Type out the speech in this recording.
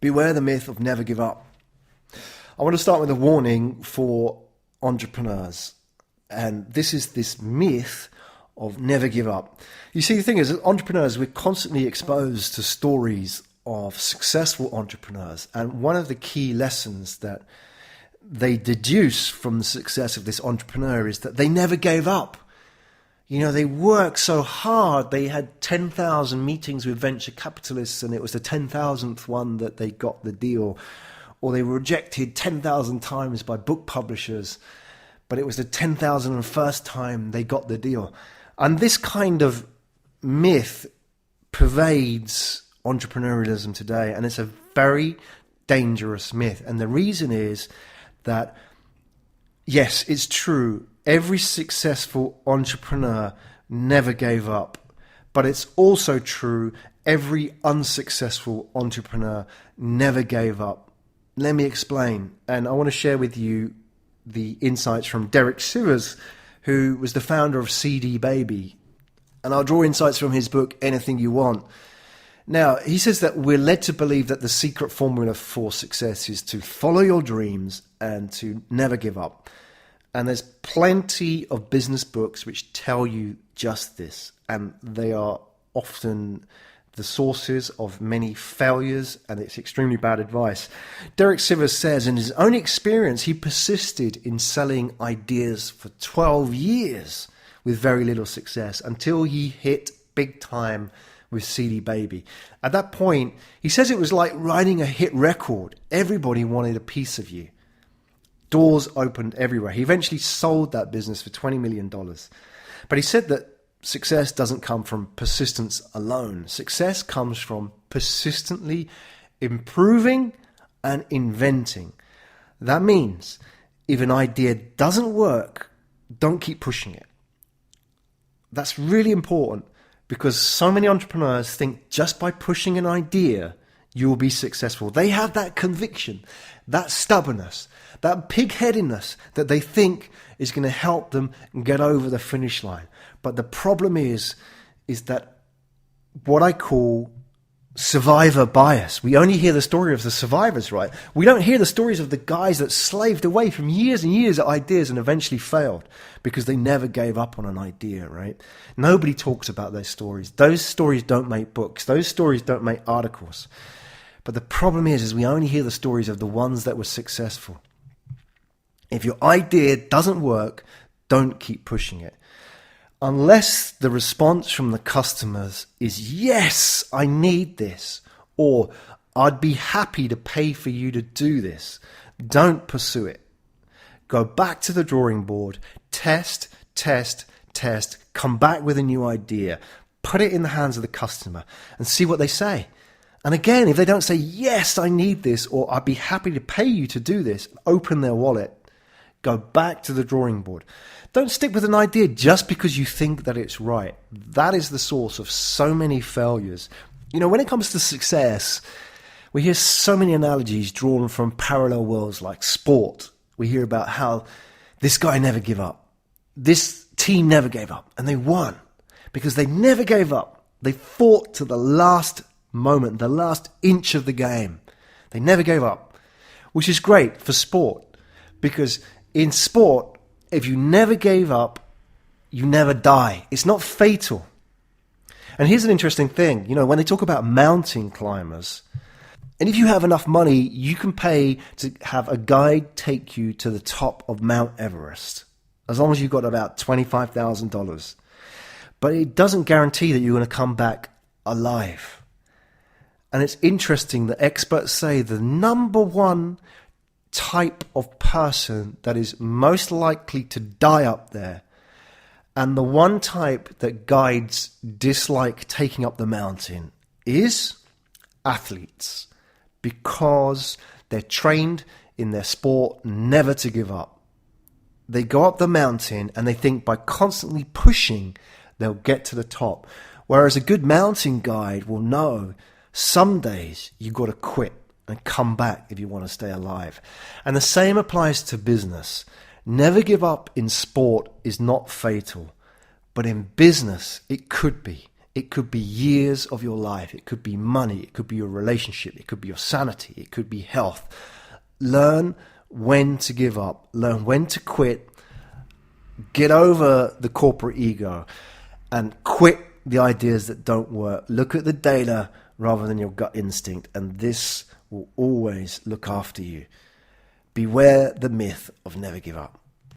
Beware the myth of never give up. I want to start with a warning for entrepreneurs. And this is this myth of never give up. You see, the thing is, as entrepreneurs, we're constantly exposed to stories of successful entrepreneurs. And one of the key lessons that they deduce from the success of this entrepreneur is that they never gave up. You know, they worked so hard. They had 10,000 meetings with venture capitalists, and it was the 10,000th one that they got the deal. Or they were rejected 10,000 times by book publishers, but it was the 10,001st time they got the deal. And this kind of myth pervades entrepreneurialism today, and it's a very dangerous myth. And the reason is that, yes, it's true, every successful entrepreneur never gave up. But it's also true, every unsuccessful entrepreneur never gave up. Let me explain. And I want to share with you the insights from Derek Sivers, who was the founder of CD Baby. And I'll draw insights from his book, Anything You Want. Now, he says that we're led to believe that the secret formula for success is to follow your dreams and to never give up. And there's plenty of business books which tell you just this. And they are often the sources of many failures, and it's extremely bad advice. Derek Sivers says in his own experience, he persisted in selling ideas for 12 years with very little success until he hit big time with CD Baby. At that point, he says it was like writing a hit record. Everybody wanted a piece of you. Doors opened everywhere. He eventually sold that business for $20 million. But he said that success doesn't come from persistence alone. Success comes from persistently improving and inventing. That means if an idea doesn't work, don't keep pushing it. That's really important, because so many entrepreneurs think just by pushing an idea, you will be successful. They have that conviction, that stubbornness, that pig-headedness that they think is going to help them get over the finish line. But the problem is that what I call survivor bias. We only hear the story of the survivors, right? We don't hear the stories of the guys that slaved away from years and years at ideas and eventually failed because they never gave up on an idea, right? Nobody talks about those stories. Those stories don't make books. Those stories don't make articles. But the problem is we only hear the stories of the ones that were successful. If your idea doesn't work, don't keep pushing it. Unless the response from the customers is, yes, I need this, or I'd be happy to pay for you to do this, don't pursue it. Go back to the drawing board, test, come back with a new idea, put it in the hands of the customer and see what they say. And again, if they don't say, yes, I need this, or I'd be happy to pay you to do this, open their wallet, go back to the drawing board. Don't stick with an idea just because you think that it's right. That is the source of so many failures. You know, when it comes to success, we hear so many analogies drawn from parallel worlds like sport. We hear about how this guy never gave up. This team never gave up. And they won because they never gave up. They fought to the last moment, the last inch of the game. They never gave up, which is great for sport, because in sport, if you never gave up, you never die. It's not fatal. And here's an interesting thing. You know, when they talk about mountain climbers, and if you have enough money, you can pay to have a guide take you to the top of Mount Everest, as long as you've got about $25,000. But it doesn't guarantee that you're going to come back alive. And it's interesting that experts say the number one type of person that is most likely to die up there, and the one type that guides dislike taking up the mountain, is athletes, because they're trained in their sport never to give up. They go up the mountain and they think by constantly pushing they'll get to the top, whereas a good mountain guide will know some days you've got to quit and come back if you want to stay alive. And the same applies to business. Never give up in sport is not fatal, but in business it could be. It could be years of your life. It could be money. It could be your relationship. It could be your sanity. It could be health. Learn when to give up. Learn when to quit. Get over the corporate ego and quit the ideas that don't work. Look at the data rather than your gut instinct, and this will always look after you. Beware the myth of never give up.